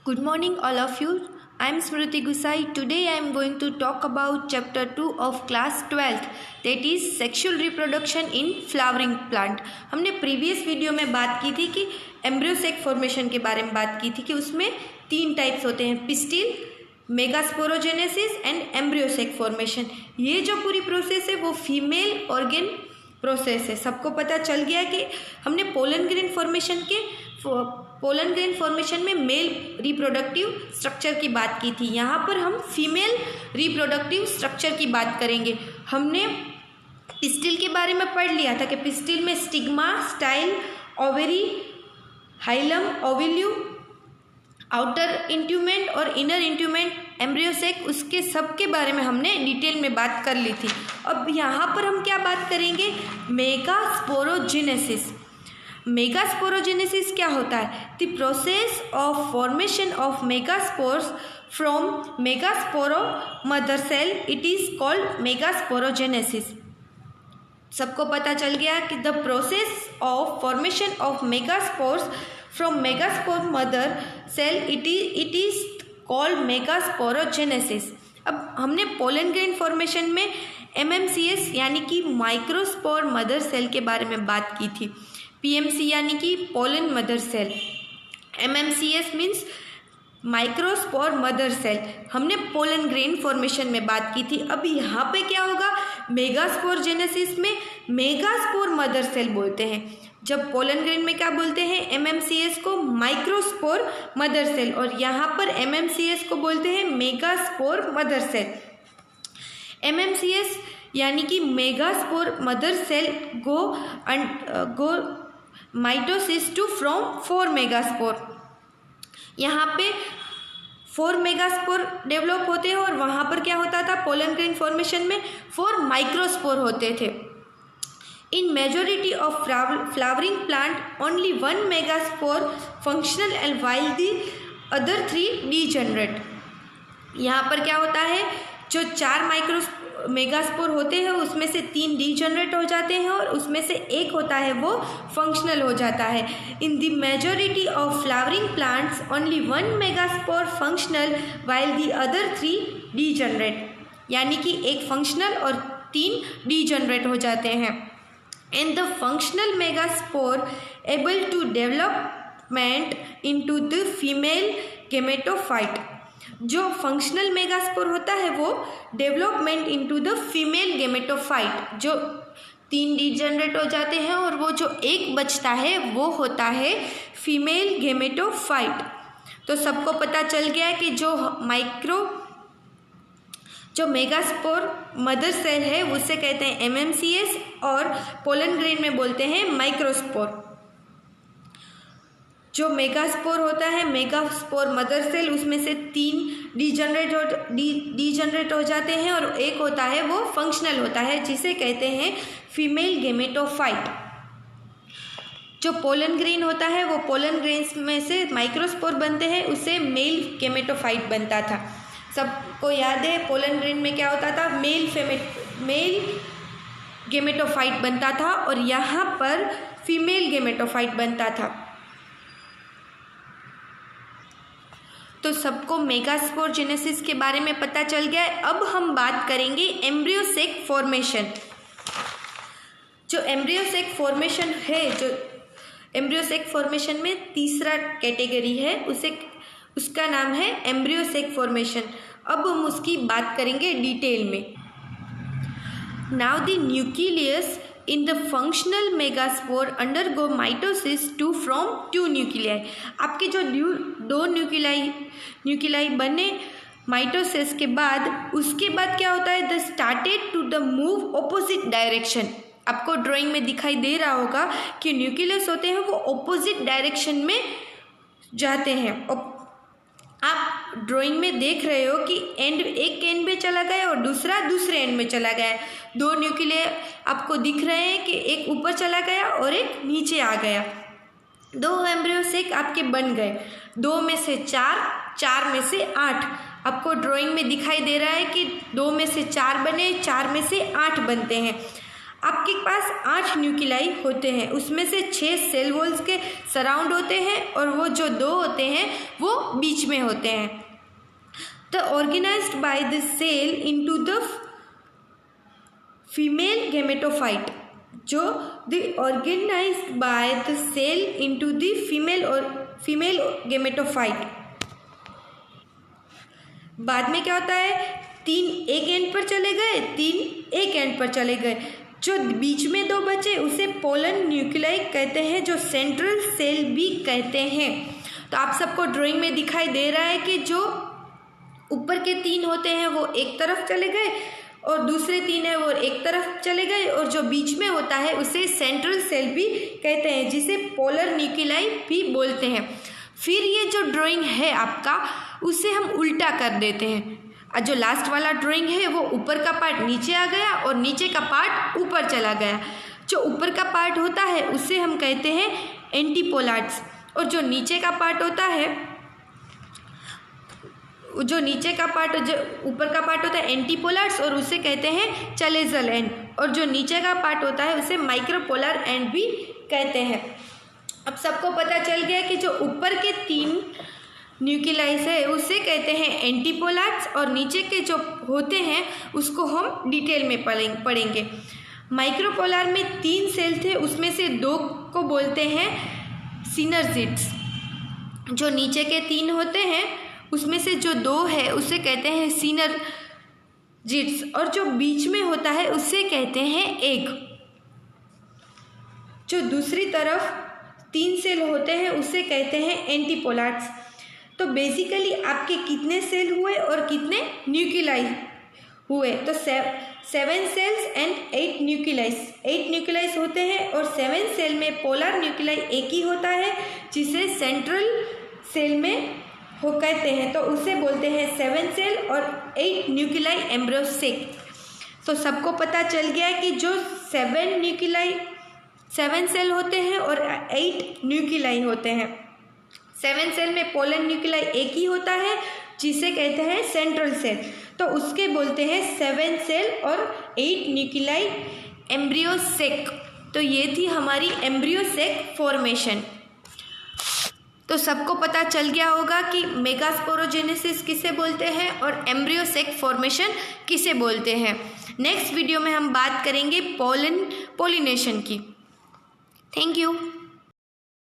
Good morning, all of you. I am Smriti Gusai. Today I am going to talk about chapter 2 of class 12th, that is sexual reproduction in flowering plant. हमने previous video में बात की थी कि embryo sac formation के बारे में बात की थी कि उसमें 3 टाइप्स होते हैं, pistil, megasporogenesis and embryo sac formation. ये जो पूरी प्रोसेस है वो फीमेल ऑर्गेन प्रोसेस है। सबको पता चल गया कि हमने पोलन ग्रेन फॉर्मेशन में मेल रिप्रोडक्टिव स्ट्रक्चर की बात की थी। यहाँ पर हम फीमेल रिप्रोडक्टिव स्ट्रक्चर की बात करेंगे। हमने पिस्टिल के बारे में पढ़ लिया था कि पिस्टिल में stigma, style, ovary, hilum, ovule, outer integument और इनर इंट्यूमेंट, एम्ब्रियोसेक, उसके सब के बारे में हमने डिटेल में बात कर ली थी। अब यहाँ पर हम क्या बात करेंगे, मेगास्पोरोजेनेसिस। मेगास्पोरोजेनेसिस क्या होता है? The process of formation of megaspores from megaspore mother cell, it is called megasporogenesis. सबको पता चल गया कि the process of formation of megaspores from megaspore mother cell, it is called megasporogenesis. अब हमने पोलन ग्रेन फॉर्मेशन में MMCS यानी कि माइक्रोस्पोर मदर सेल के बारे में बात की थी। PMC यानी कि pollen mother cell, MMCS means microspore mother cell, हमने पोलन ग्रेन फॉर्मेशन में बात की थी। अब यहाँ पे क्या होगा, मेगास्पोरोजेनेसिस में मेगास्पोर मदर सेल बोलते हैं, जब पोलन ग्रेन में क्या बोलते हैं, MMCS को माइक्रोस्पोर मदर सेल, और यहाँ पर MMCS को बोलते हैं मेगास्पोर मदर सेल। MMCS यानी कि megaspore mother cell go mitosis to from 4 megaspore. यहाँ पे 4 मेगास्पोर डेवलप होते हैं और वहाँ पर क्या होता था, पोलन ग्रेन फॉर्मेशन में 4 माइक्रोस्पोर होते थे। इन majority of flowering plant only 1 megaspore functional and while the other 3 degenerate. यहाँ पर क्या होता है, जो 4 मेगास्पोर होते हैं उसमें से 3 डीजनरेट हो जाते हैं और उसमें से एक होता है वो फंक्शनल हो जाता है। In the majority of flowering plants only 1 megaspore functional while the other 3 degenerate, यानी कि एक फंक्शनल और 3 डीजनरेट हो जाते हैं। And the functional megaspore able to development into the female gametophyte. जो फंक्शनल मेगास्पोर होता है वो development into the female gametophyte, जो 3 डीजनरेट हो जाते हैं और वो जो एक बचता है वो होता है फीमेल गेमेटोफाइट। तो सबको पता चल गया है कि जो मेगास्पोर मदर सेल है उसे कहते हैं MMCS और पोलन ग्रेन में बोलते हैं माइक्रोस्पोर। जो मेगास्पोर होता है, मेगास्पोर मदर सेल, उसमें से 3 डीजनरेट हो जाते हैं और एक होता है वो फंक्शनल होता है, जिसे कहते हैं फीमेल गेमेटोफाइट। जो पोलन ग्रेन होता है वो पोलन ग्रेन में से माइक्रोस्पोर बनते हैं, उससे मेल गेमेटोफाइट बनता था। सबको याद है पोलन ग्रेन में क्या होता था, मेल गेमेटोफाइट बनता था और यहाँ पर फीमेल गेमेटोफाइट बनता था। तो सबको मेगास्पोरोजेनेसिस के बारे में पता चल गया है। अब हम बात करेंगे एम्ब्रियोसेक फॉर्मेशन। जो एम्ब्रियोसेक फॉर्मेशन है, जो एम्ब्रियोसेक फॉर्मेशन में तीसरा कैटेगरी है, उसका नाम है एम्ब्रियोसेक फॉर्मेशन। अब हम उसकी बात करेंगे डिटेल में। Now the nucleus in the functional megaspore undergo mitosis to from 2 nuclei। आपके जो 2 न्यूक्लियाई बने माइटोसिस के बाद, उसके बाद क्या होता है, the started to the move opposite direction. आपको ड्राइंग में दिखाई दे रहा होगा कि न्यूक्लियस होते हैं वो ऑपोजिट डायरेक्शन में जाते हैं। आप ड्राइंग में देख रहे हो कि एक एंड में चला गया और दूसरा दूसरे एंड में चला गया। 2 न्यूक्लियर आपको दिख रहे हैं कि एक ऊपर चला गया और एक नीचे आ गया। 2 एम्ब्रियोसेक आपके बन गए, 2 में से 4 में से 8। आपको ड्राइंग में दिखाई दे रहा है कि 2 में से 4 बने, 4 में से 8 बनते हैं। आपके पास 8 न्यूक्लियाई होते हैं, उसमें से 6 सेल वॉल्स के सराउंड होते हैं और वो जो 2 होते हैं वो बीच में होते हैं। The organized by the cell into the female gametophyte, जो the organized by the cell into the female gametophyte. बाद में क्या होता है, 3 एक एंड पर चले गए, 3 एक एंड पर चले गए, जो बीच में 2 बचे उसे पोलन न्यूक्लियाई कहते हैं, जो सेंट्रल सेल भी कहते हैं। तो आप सबको ड्राइंग में दिखाई दे रहा है कि जो ऊपर के 3 होते हैं वो एक तरफ चले गए और दूसरे 3 है वो एक तरफ चले गए, और जो बीच में होता है उसे सेंट्रल सेल भी कहते हैं, जिसे पोलर न्यूक्लियाई भी बोलते हैं। फिर ये जो ड्राइंग है आपका, उसे हम उल्टा कर देते हैं। जो लास्ट वाला ड्राइंग है वो ऊपर का पार्ट नीचे आ गया और नीचे का पार्ट ऊपर चला गया। जो ऊपर का पार्ट होता है उसे हम कहते हैं एंटीपोलार्ड्स, और जो नीचे का पार्ट होता है, जो ऊपर का पार्ट होता है एंटीपोलार्स, और उसे कहते हैं चलेजल एंड, और जो नीचे का पार्ट होता है उसे माइक्रोपोलर एंड भी कहते हैं। अब सबको पता चल गया कि जो ऊपर के 3 न्यूक्लियाइस है उसे कहते हैं एंटीपोलार्स, और नीचे के जो होते हैं उसको हम डिटेल में पढ़ेंगे। माइक्रोपोलर में 3 सेल थे, उसमें से 2 को बोलते हैं सिनर्जिड्स। जो नीचे के 3 होते हैं उसमें से जो 2 है उसे कहते हैं सिनर्जिड्स, और जो बीच में होता है उसे कहते हैं एग। जो दूसरी तरफ 3 सेल होते हैं उसे कहते हैं एंटीपोलार्स। तो बेसिकली आपके कितने सेल हुए और कितने न्यूक्लियाई हुए, तो 7 सेल्स एंड 8 न्यूक्लियाइस। 8 न्यूक्लियाइस होते हैं और 7 सेल में पोलर न्यूक्लियाई एक ही होता है, जिसे सेंट्रल सेल में हो कहते हैं, तो उसे बोलते हैं 7 सेल और 8 न्यूक्लियाई एम्ब्रियो सेक। तो सबको पता चल गया कि जो 7 सेल होते हैं और 8 न्यूक्लियाई होते हैं। 7 सेल में पोलर न्यूक्लियाई एक ही होता है, जिसे कहते हैं सेंट्रल सेल, तो उसके बोलते हैं 7 सेल और 8 न्यूक्लियाई एम्ब्रियो सेक। तो ये थी हमारी एम्ब्रियो सेक फॉर्मेशन। तो सबको पता चल गया होगा कि मेगास्पोरोजेनेसिस किसे बोलते हैं और एम्ब्रियो सेक फॉर्मेशन किसे बोलते हैं। नेक्स्ट वीडियो में हम बात करेंगे पोलिनेशन की। Thank you.